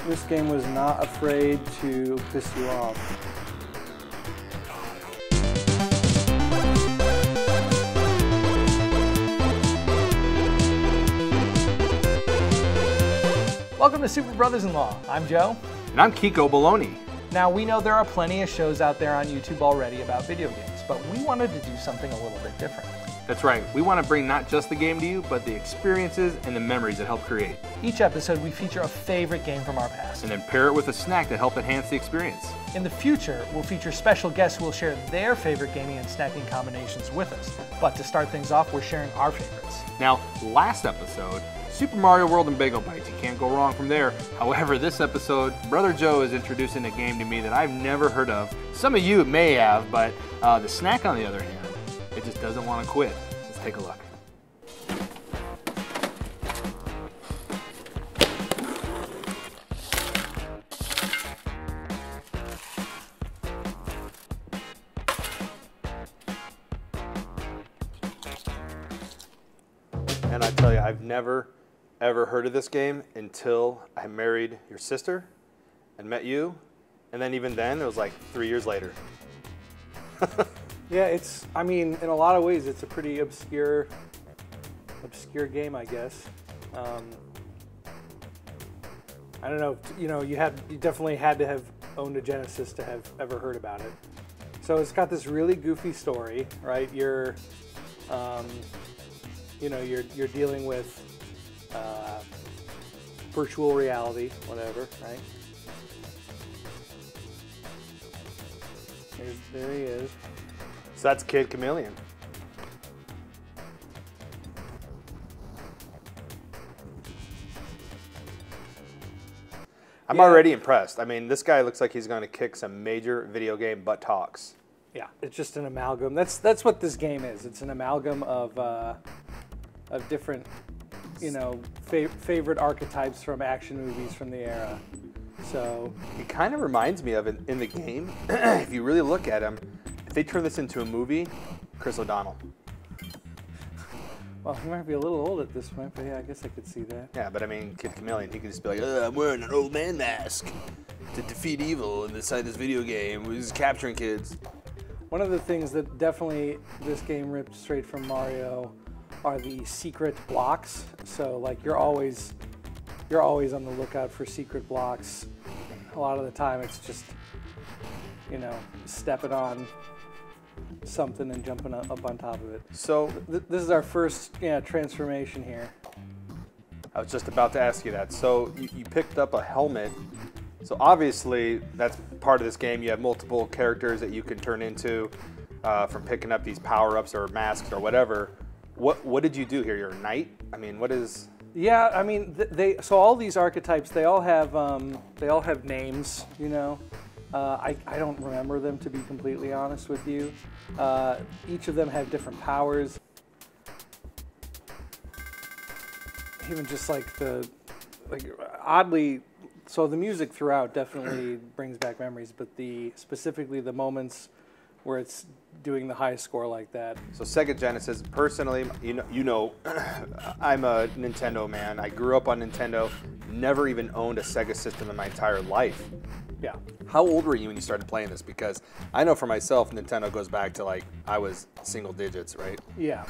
This game was not afraid to piss you off. Welcome to Super Brothers-in-Law. I'm Joe. And I'm Kiko Baloney. Now, we know there are plenty of shows out there on YouTube already about video games, but we wanted to do something a little bit different. That's right. We want to bring not just the game to you, but the experiences and the memories it helped create. Each episode, we feature a favorite game from our past. And then pair it with a snack to help enhance the experience. In the future, we'll feature special guests who will share their favorite gaming and snacking combinations with us. But to start things off, we're sharing our favorites. Now, last episode, Super Mario World and Bagel Bites. You can't go wrong from there. However, this episode, Brother Joe is introducing a game to me that I've never heard of. Some of you may have, but the snack, on the other hand, it just doesn't want to quit. Let's take a look. And I tell you, I've never ever heard of this game until I married your sister and met you, and then even then it was like 3 years later. Yeah, I mean, in a lot of ways, it's a pretty obscure game, I guess. I don't know, you definitely had to have owned a Genesis to have ever heard about it. So it's got this really goofy story, right? You're dealing with virtual reality, whatever, right? There he is. So that's Kid Chameleon. I'm already impressed. I mean, this guy looks like he's going to kick some major video game butt talks. Yeah, it's just an amalgam. That's what this game is. It's an amalgam of different, favorite archetypes from action movies from the era. So it kind of reminds me of it in the game. If you really look at him, if they turn this into a movie, Chris O'Donnell. Well, he might be a little old at this point, but yeah, I guess I could see that. Yeah, but I mean, Kid Chameleon, he could just be like, I'm wearing an old man mask to defeat evil inside this video game. He's capturing kids. One of the things that definitely this game ripped straight from Mario are the secret blocks. So like you're always on the lookout for secret blocks. A lot of the time it's just, stepping on something and jumping up on top of it. So this is our first transformation here. I was just about to ask you that. So you picked up a helmet. So obviously that's part of this game. You have multiple characters that you can turn into from picking up these power-ups or masks or whatever. What did you do here? You're a knight? I mean, what is... Yeah, I mean, so all these archetypes, they all have names, I don't remember them, to be completely honest with you. Each of them have different powers. Even just oddly, so the music throughout definitely brings back memories, but specifically the moments where it's doing the high score like that. So Sega Genesis, personally, I'm a Nintendo man. I grew up on Nintendo, never even owned a Sega system in my entire life. Yeah. How old were you when you started playing this? Because I know for myself, Nintendo goes back to I was single digits, right? Yeah.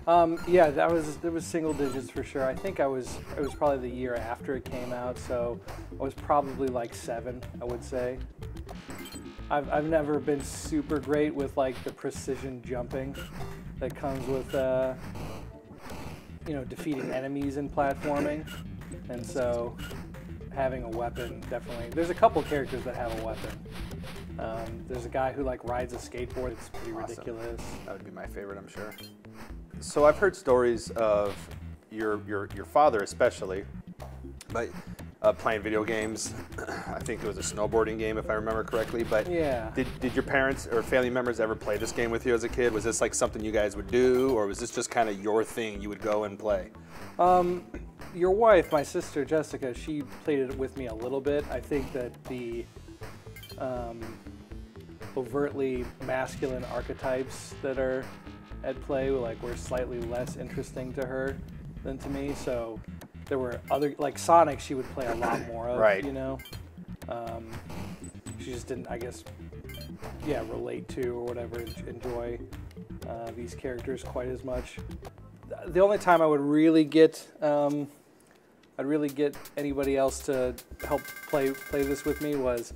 Yeah, it was single digits for sure. I think it was probably the year after it came out, so I was probably like 7, I would say. I've never been super great with the precision jumping that comes with defeating enemies in platforming, and so having a weapon definitely. There's a couple characters that have a weapon. There's a guy who rides a skateboard. It's pretty ridiculous. That would be my favorite, I'm sure. So I've heard stories of your father especially, but playing video games. I think it was a snowboarding game, if I remember correctly. But yeah. Did your parents or family members ever play this game with you as a kid? Was this something you guys would do, or was this just kind of your thing? You would go and play. Your wife, my sister Jessica, she played it with me a little bit. I think that the overtly masculine archetypes that are at play were slightly less interesting to her than to me. So there were other, like Sonic, she would play a lot more of, Right. you know. She just didn't, I guess, yeah, relate to or whatever, enjoy these characters quite as much. The only time I would really get, anybody else to help play this with me was,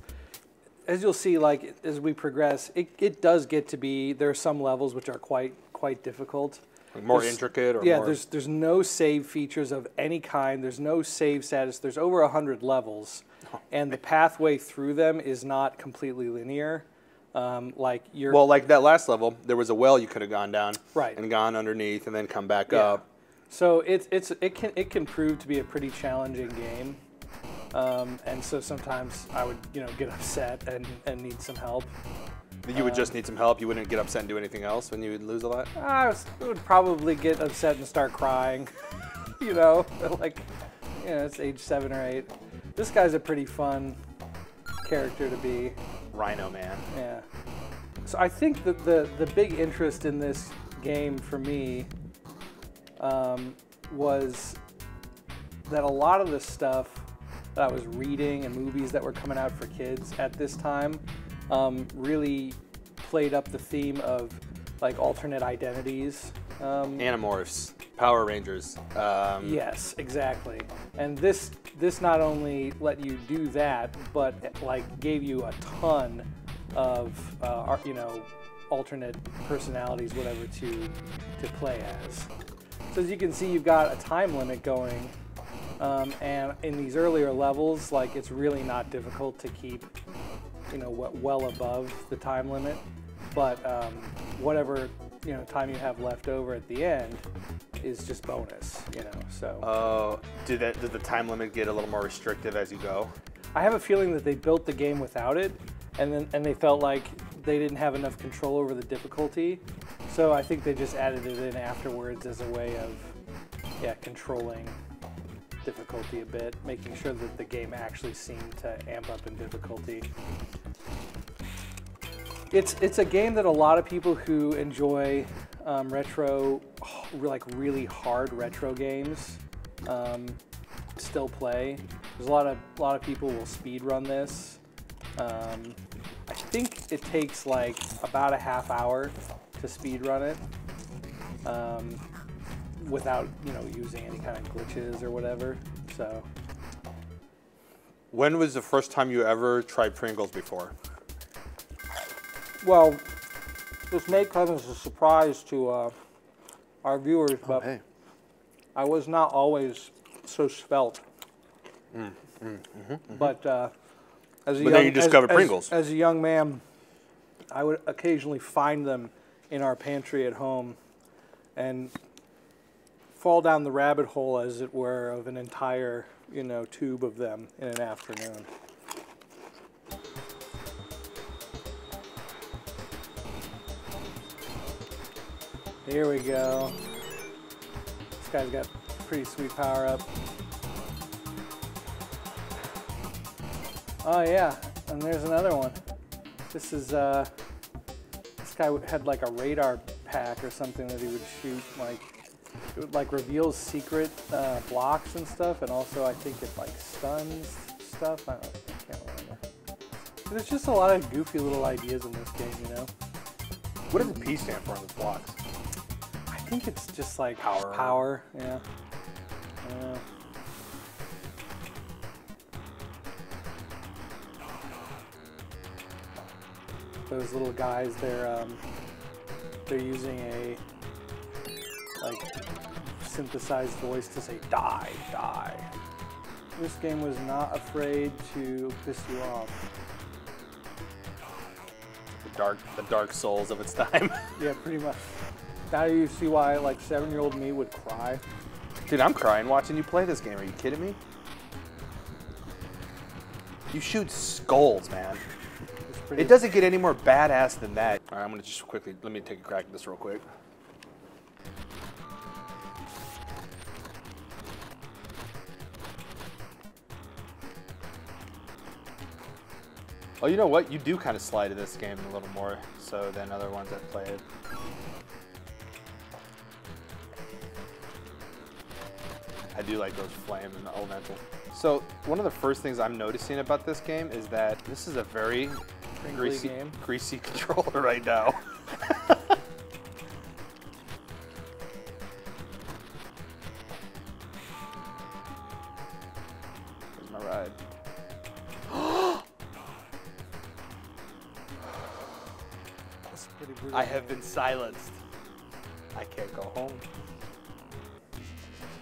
as you'll see, like as we progress, it does get to be, there are some levels which are quite difficult. Like more intricate, or yeah, more... there's no save features of any kind. There's no save status. There's over 100 levels, and the pathway through them is not completely linear. Like you're Well, like that last level, there was a well you could have gone down, Right. and gone underneath, and then come back Yeah. up. So it can prove to be a pretty challenging game, and so sometimes I would get upset and need some help. You would just need some help. You wouldn't get upset and do anything else when you would lose a lot. I would probably get upset and start crying, like it's age 7 or 8. This guy's a pretty fun character to be. Rhino Man. Yeah. So I think that the big interest in this game for me was that a lot of the stuff that I was reading and movies that were coming out for kids at this time really played up the theme of like alternate identities. Animorphs, Power Rangers. Yes, exactly. And this not only let you do that, but like gave you a ton of alternate personalities, whatever, to play as. So as you can see, you've got a time limit going, and in these earlier levels, like it's really not difficult to keep well above the time limit, but whatever time you have left over at the end is just bonus, so. Oh, did the time limit get a little more restrictive as you go? I have a feeling that they built the game without it, and they felt like they didn't have enough control over the difficulty, so I think they just added it in afterwards as a way of, controlling difficulty a bit, making sure that the game actually seemed to amp up in difficulty. It's a game that a lot of people who enjoy retro, like really hard retro games, still play. There's a lot of people will speed run this. I think it takes like about a half hour to speed run it, without using any kind of glitches or whatever. So. When was the first time you ever tried Pringles before? Well, this may come as a surprise to our viewers, but hey. I was not always so svelte. But as a then you discovered Pringles. As a young man, I would occasionally find them in our pantry at home and fall down the rabbit hole, as it were, of an entire tube of them in an afternoon. Here we go. This guy's got a pretty sweet power up. Oh yeah, and there's another one. This is this guy had like a radar pack or something that he would shoot. Like it would like reveals secret blocks and stuff, and also I think it like stuns stuff. I can't remember. There's just a lot of goofy little ideas in this game, What does the P stand for on those blocks? I think it's just like Power. Power, yeah. Those little guys, they're using a like synthesized voice to say die, die. This game was not afraid to piss you off. The dark souls of its time. Yeah, pretty much. Now you see why like 7-year-old me would cry. Dude, I'm crying watching you play this game. Are you kidding me? You shoot skulls, man. It doesn't get any more badass than that. All right, I'm gonna just quickly, let me take a crack at this real quick. Oh, you know what? You do kind of slide in this game a little more so than other ones I've played. I do like those flame and elemental. So one of the first things I'm noticing about this game is that this is a very greasy controller right now. Here's my ride. That's pretty brutal. I have been silenced. I can't go home.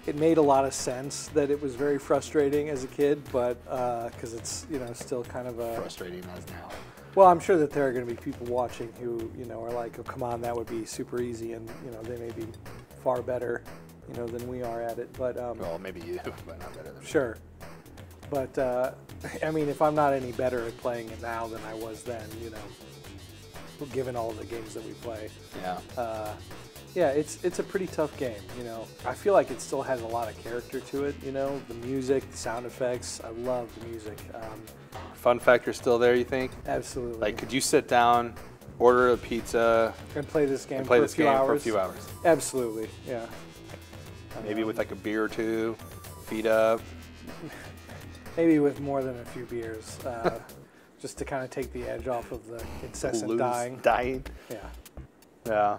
It made a lot of sense that it was very frustrating as a kid, but because it's still kind of a Frustrating as now. Well, I'm sure that there are going to be people watching who are like, oh, come on, that would be super easy, and they may be far better than we are at it. But Well, maybe you, but not better than me. sure. But I mean, if I'm not any better at playing it now than I was then, given all the games that we play. Yeah. Yeah, it's a pretty tough game, I feel like it still has a lot of character to it, the music, the sound effects. I love the music. Fun factor still there, you think? Absolutely. Like, could you sit down, order a pizza, and play this game and play for this a few game hours? for a few hours? Absolutely, yeah. Maybe with like a beer or two, feet up. Maybe with more than a few beers, just to kind of take the edge off of the incessant dying. Yeah. Yeah.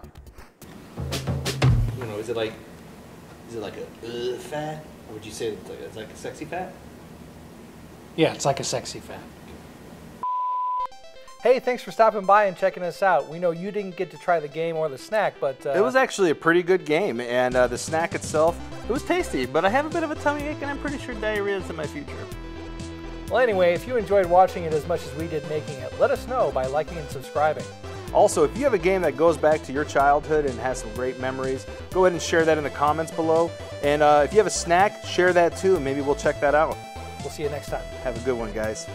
Is it like a fat? Or would you say it's like a sexy fat? Yeah, it's like a sexy fat. Hey, thanks for stopping by and checking us out. We know you didn't get to try the game or the snack, but It was actually a pretty good game, and the snack itself, it was tasty, but I have a bit of a tummy ache, and I'm pretty sure diarrhea is in my future. well, anyway, if you enjoyed watching it as much as we did making it, let us know by liking and subscribing. Also, if you have a game that goes back to your childhood and has some great memories, go ahead and share that in the comments below. And if you have a snack, share that too, and maybe we'll check that out. We'll see you next time. Have a good one, guys.